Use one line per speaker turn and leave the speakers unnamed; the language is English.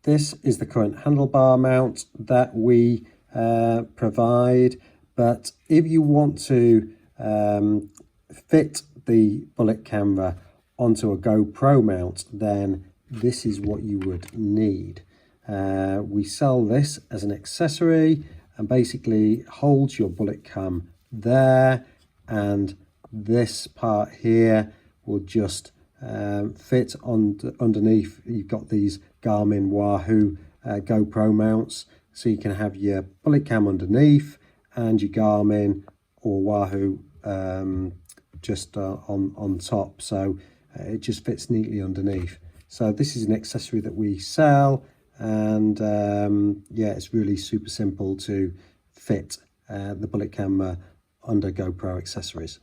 this is the current handlebar mount that we provide, but if you want to fit the bullet camera onto a GoPro mount, then this is what you would need. We sell this as an accessory and basically holds your bullet cam there, and this part here will just fit on underneath. You've got these Garmin Wahoo GoPro mounts, so you can have your bullet cam underneath and your Garmin or Wahoo just on top, so it just fits neatly underneath. So this is an accessory that we sell, and yeah, it's really super simple to fit the bullet camera under GoPro accessories.